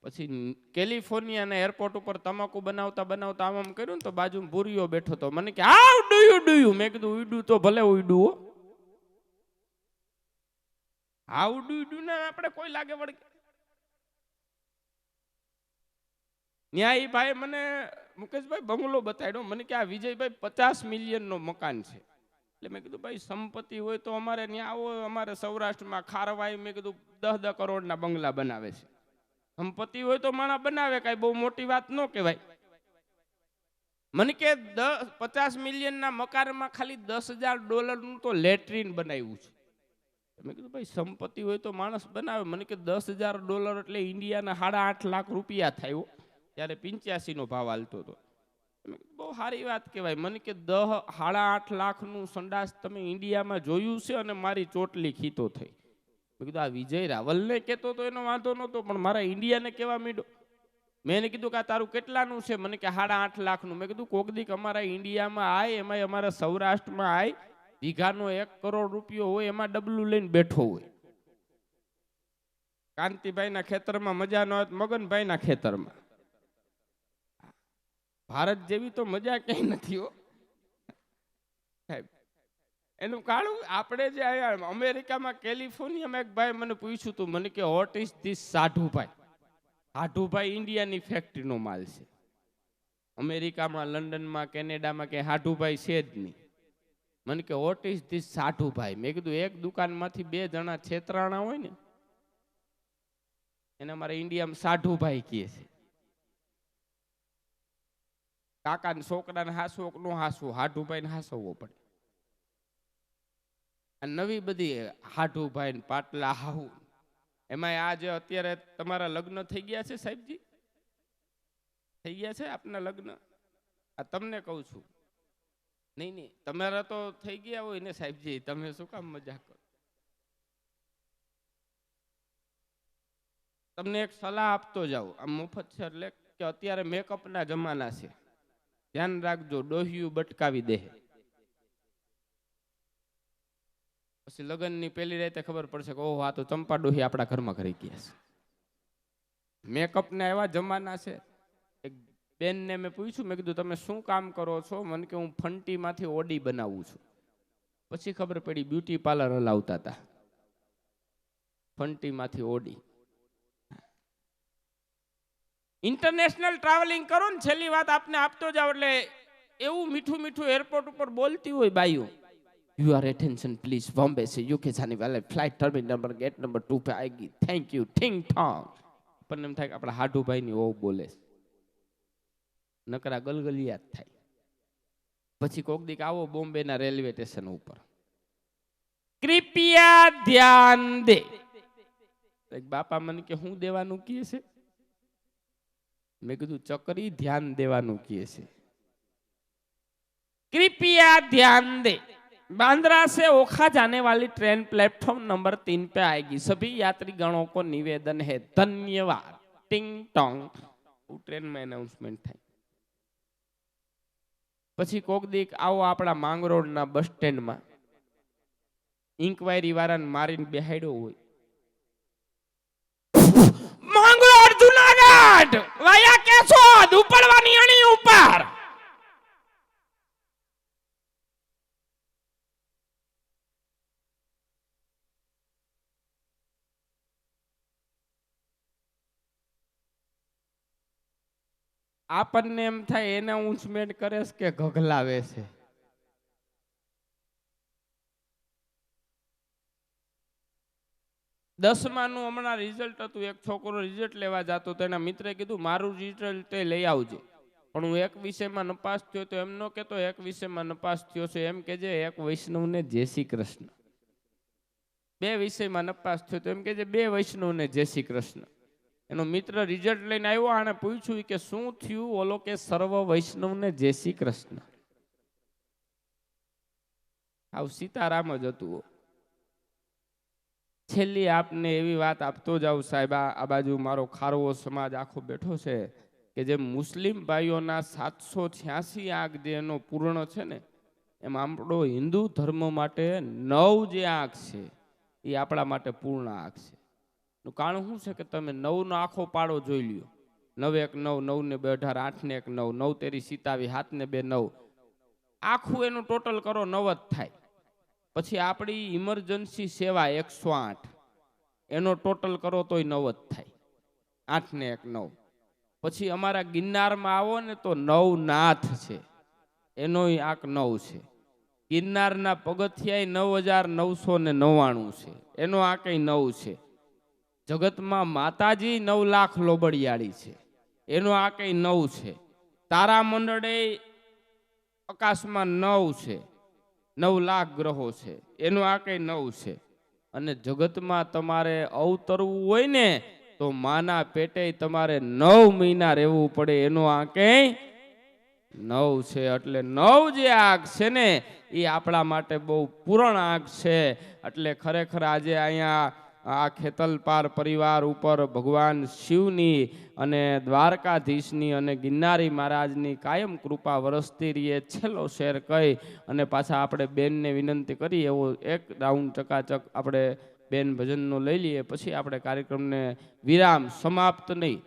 પછી કેલિફોર્નિયાના એરપોર્ટ ઉપર તમાકુ બનાવતા બનાવતા આમ કર્યું ને તો બાજુમાં ભૂરીયો બેઠો હતો. મને કે હાઉ ડુ યુ? મેં કીધું ઉડ્યું તો ભલે ઉડ્યું હો. હાઉ ડુ યુ ને આપણે કોઈ લાગે વળગે? ન્યાય ભાઈ મને મુકેશભાઈ બંગલો બતાડ્યો. મને કે આ વિજયભાઈ 50 મિલિયનનો મકાન છે. એટલે મેં કીધું ભાઈ સંપત્તિ હોય તો અમારે ત્યાં આવો, અમારે સૌરાષ્ટ્રમાં ખારવાય. મેં કીધું 10 કરોડના બંગલા બનાવે છે. સંપત્તિ હોય તો માણા બનાવે, કઈ બહુ મોટી વાત ન કહેવાય. મને કે 50 મિલિયનના મકાનમાં ખાલી $10,000 તો લેટ્રિન બનાવ્યું છે. મેં કીધું ભાઈ સંપત્તિ હોય તો માણસ બનાવે. મને કે $10,000 એટલે ઇન્ડિયાના 8.5 લાખ રૂપિયા થયો. ત્યારે 85નો ભાવ હાલતો હતો. બહુ સારી વાત કહેવાય. મને કે 8.5 લાખનું સંડાસ તમે ઇન્ડિયામાં જોયું છે? અને મારી ચોટલી ખીતો થઈ. મેં કીધું આ વિજય રાવલને કહેતો તો એનો વાંધો નહોતો, પણ મારા ઇન્ડિયાને કહેવા માંડ્યો. મેં એને કીધું કે આ તારું કેટલાનું છે? મને કે 8.5 લાખનું. મેં કીધું કોક દીક અમારા ઇન્ડિયામાં આય, એમાં અમારા સૌરાષ્ટ્રમાં આય, વીઘાનો 1 કરોડ રૂપિયો હોય, એમાં ડબલું લઈને બેઠો હોય. કાંતિભાઈના ખેતરમાં મજા ન હોય, મગનભાઈના ખેતરમાં. ભારત જેવી તો મજા ક્યાંય નથી હો સાહેબ. એનું કાળું આપણે જે આયા અમેરિકામાં કેલિફોર્નિયામાં એક ભાઈ મને પૂછ્યું હતું. મને કે વોટ ઇઝ ધીસ સાઢુભાઈ? સાઢુભાઈ ઇન્ડિયાની ફેક્ટરીનો માલ છે. અમેરિકામાં, લંડનમાં, કેનેડામાં કે સાઢુભાઈ છે જ નહીં. મને કે વોટ ઇઝ ધીસ સાઢુભાઈ? મેં કીધું એક દુકાનમાંથી 2 જણા છેતરાણા હોય ને એને અમારા ઇન્ડિયામાં સાઢુભાઈ કહે છે. કાકાને છોકરાને હાસવો કે નો હાસવો, હાઢુભાઈને હાસવવો પડે. નવી બધી હાઢુભાઈ પાટલા હાહુ. એમાં આ જે અત્યારે તમારા લગ્ન થઈ ગયા છે સાહેબજી, થઈ ગયા છે આપના લગ્ન? આ તમને કહું છું. નહીં તમારા તો થઈ ગયા હોય ને સાહેબજી, તમે શું કામ મજાક કરો? તમને એક સલાહ આપતો જાઉં, આ મફત છે એટલે કે અત્યારે મેકઅપના જમાના છે. ધ્યાન રાખજો, ડોહિયું બટકાવી દે. પછી લગ્નની પહેલી રાતે ખબર પડશે કે ઓહ આ તો ચંપા ડોહી આપણા ઘરમાં કરી ગયા છે. મેકઅપના એવા જમાના છે. એક બેનને મેં પૂછ્યું, મેં કીધું તમે શું કામ કરો છો? મને કે હું ફંટીમાંથી ઓડી બનાવું છું. પછી ખબર પડી બ્યુટી પાર્લર હલાવતા હતા. ફંટીમાંથી ઓડી. ઇન્ટરનેશનલ ટ્રાવેલિંગ કરો ને, છેલ્લી વાત આપને આપતો જાવ એટલે એવું મીઠું મીઠું એરપોર્ટ ઉપર બોલતી હોય બાઈઓ. Your attention please, Bombay से यूके जाने वाले flight terminal number gate number 2 पे आएगी, थैंक यू, ઠીંગ ઠોંગ. પણ એમ થાય કે આપણા હાઢુભાઈની ઓ બોલે, નકરા ગલગલિયા થાય. પછી કોક દીક આવો બોમ્બેના રેલવે સ્ટેશન ઉપર, કૃપયા ધ્યાન દે. એક બાપા મને કે હું દેવાનું કહે છે? મેં કીધું ચકરી ધ્યાન દેવાનું કહે છે. कृपया ध्यान दे, बांद्रा से ओखा जाने वाली ट्रेन प्लेटफॉर्म नंबर 3 पे आएगी, सभी यात्री गणों को निवेदन है, धन्यवाद, टिंग टोंग. ट्रेन में अनाउंसमेंट થાય. પછી કોક દીક આવો આપણા માંગરોળના બસ સ્ટેન્ડમાં ઇન્ક્વાયરી વાળાને મારીને બેહાડ્યો હોય. માંગરોળ જુનાગઢ વાયા કેશોદ ઉપડવાની અણી ઉપર. આપણને એમ થાય એનાઉન્સમેન્ટ કરે છે કે ગગલાવે છે. દસમાનું હમણાં રિઝલ્ટ હતું, એક છોકરો રિઝલ્ટ લેવા જતો તો એના મિત્રે કીધું મારું રિઝલ્ટ તે લઈ આવજે, પણ હું એક વિષયમાં નપાસ થયો તો એમ ન કહેતો એક વિષયમાં નપાસ થયો છે, એમ કે જે એક વૈષ્ણવને જય શ્રી કૃષ્ણ. બે વિષયમાં નપાસ થયો તો એમ કે જે બે વૈષ્ણવને જય શ્રી કૃષ્ણ. એનો મિત્ર રિઝલ્ટ લઈને આવ્યો, આને પૂછ્યું કે શું થયું? ઓલો કે સર્વ વૈષ્ણવને જય શ્રી કૃષ્ણ. આવ સીતારામ જ હતું. છેલ્લી આપને એવી વાત આપતો જાઉં સાહેબ, આ બાજુ મારો ખારવો સમાજ આખો બેઠો છે કે જે મુસ્લિમ ભાઈઓના 786 આંક જે એનો પૂર્ણ છે ને, એમ આપણો હિન્દુ ધર્મ માટે 9 જે આંક છે એ આપણા માટે પૂર્ણ આંક છે. નું કારણ શું છે કે તમે 9 નો આખો પાડો જોઈ લ્યો. 9 1 9, 9 ને 2 18, 8 ને 1 9, 9 તેરી 27, 7 ને 2 9, આખું એનું ટોટલ કરો 9 જ થાય. પછી આપણી ઇમરજન્સી સેવા 108, એનો ટોટલ કરો તોય 9 જ થાય, 8 ને 1 9. પછી અમારા ગિરનારમાં આવો ને તો 9 નાથ છે, એનોય આંક 9 છે. ગિરનારના પગથિયા 9999 છે, એનો આંક 9 છે. જગતમાં માતાજી 9 લાખ લોબડિયાળી છે, એનો આંક 9 છે. તારા મંડળે આકાશમાં 9 છે, 9 લાખ ગ્રહો છે, એનો આંક 9 છે. અને જગતમાં તમારે અવતરવું હોય ને તો માના પેટે તમારે 9 મહિના રહેવું પડે, એનો આંક 9 છે. એટલે 9 જે આંક છે ને એ આપણા માટે બહુ પૂર્ણ આંક છે. એટલે ખરેખર આજે અહીંયા આ ખેતલપાર પરિવાર ઉપર ભગવાન શિવની અને દ્વારકાધીશની અને ગિરનારી મહારાજની કાયમ કૃપા વરસતી રહીએ. છેલ્લો શેર કહી અને પાછા આપણે બેનને વિનંતી કરી એવો એક રાઉન્ડ ચકાચક આપણે બેન ભજનનો લઈ લઈએ, પછી આપણે કાર્યક્રમને વિરામ. સમાપ્ત નહીં,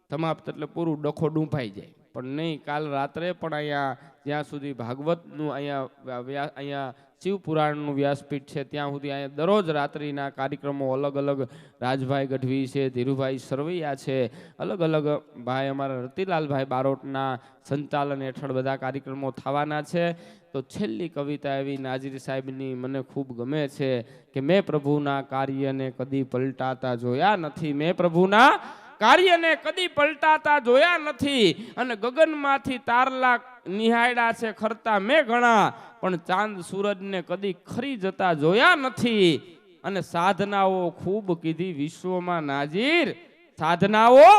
સમાપ્ત એટલે પૂરું ડખો ડૂંભાઈ જાય પણ નહીં. કાલ રાત્રે પણ અહીંયા જ્યાં સુધી ભાગવતનું અહીંયા શિવપુરાણનું વ્યાસપીઠ છે ત્યાં સુધી અહીંયા દરરોજ રાત્રિના કાર્યક્રમો અલગ અલગ, રાજભાઈ ગઢવી છે, ધીરુભાઈ સરવૈયા છે, અલગ અલગ ભાઈ અમારા રતિલાલભાઈ બારોટના સંચાલન હેઠળ બધા કાર્યક્રમો થવાના છે. તો છેલ્લી કવિતા એવી નાજીર સાહેબની મને ખૂબ ગમે છે કે મેં પ્રભુના કાર્યને કદી પલટાતા જોયા નથી, મેં પ્રભુના કાર્યને કદી પલટાતા જોયા નથી. અને ગગનમાંથી તારલા નિહાળ્યા છે ખરતા મેં ઘણા, પણ ચાંદ સૂરજને કદી ખરી જતા જોયા નથી. અને સાધનાઓ ખૂબ કીધી વિશ્વમાં નાજીર, સાધનાઓ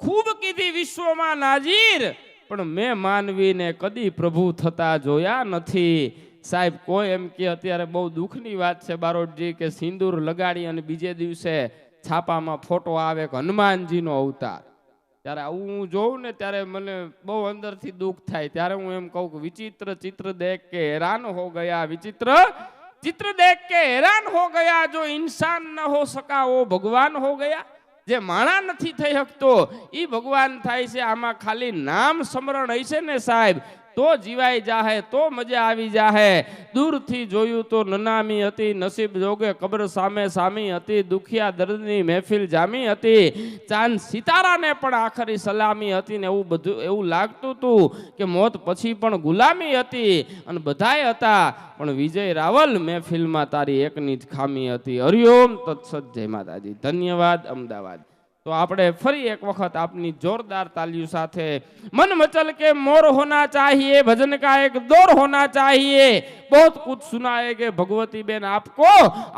ખૂબ કીધી વિશ્વમાં નાજીર, પણ મેં માનવીને કદી પ્રભુ થતા જોયા નથી. સાહેબ કોઈ એમ કે અત્યારે બહુ દુઃખની વાત છે બારોટજી કે સિંદૂર લગાડી અને બીજે દિવસે છાપામાં ફોટો આવે કે હનુમાનજીનો અવતાર. ત્યારે આવું હું જોઉં ને ત્યારે મને બહુ અંદરથી દુઃખ થાય. ત્યારે હું એમ કહું કે વિચિત્ર ચિત્ર દેખ કે હેરાન હો ગયા, વિચિત્ર ચિત્ર દેખ કે હેરાન હો ગયા, જો ઇન્સાન ન હો સકા વો ભગવાન હો ગયા. જે માણા નથી થઈ શકતો એ ભગવાન થાય છે. આમાં ખાલી નામ સ્મરણ હશે ને સાહેબ તો જીવાઈ જાહે, તો મજા આવી જાહે. દૂરથી જોયું તો નનામી હતી, નસીબ જોગે કબ્ર સામે સામી હતી, દુખિયા દર્દની મહેફિલ જામી હતી, ચાંદ સિતારાને પણ આખરી સલામી હતી. ને એવું બધું એવું લાગતું હતું કે મોત પછી પણ ગુલામી હતી. અને બધાય હતા પણ વિજય રાવલ મહેફિલમાં તારી એકની જ ખામી હતી. હરિઓમ તત્સત, જય માતાજી. ધન્યવાદ અમદાવાદ. तो आपने फरी एक वक्त अपनी जोरदार तालियों साथे मन मचल के मोर होना चाहिए, भजन का एक दौर होना चाहिए। बहुत कुछ सुनाएंगे भगवती बेन आपको,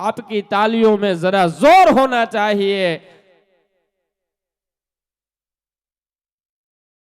आपकी तालियों में जरा जोर होना चाहिए।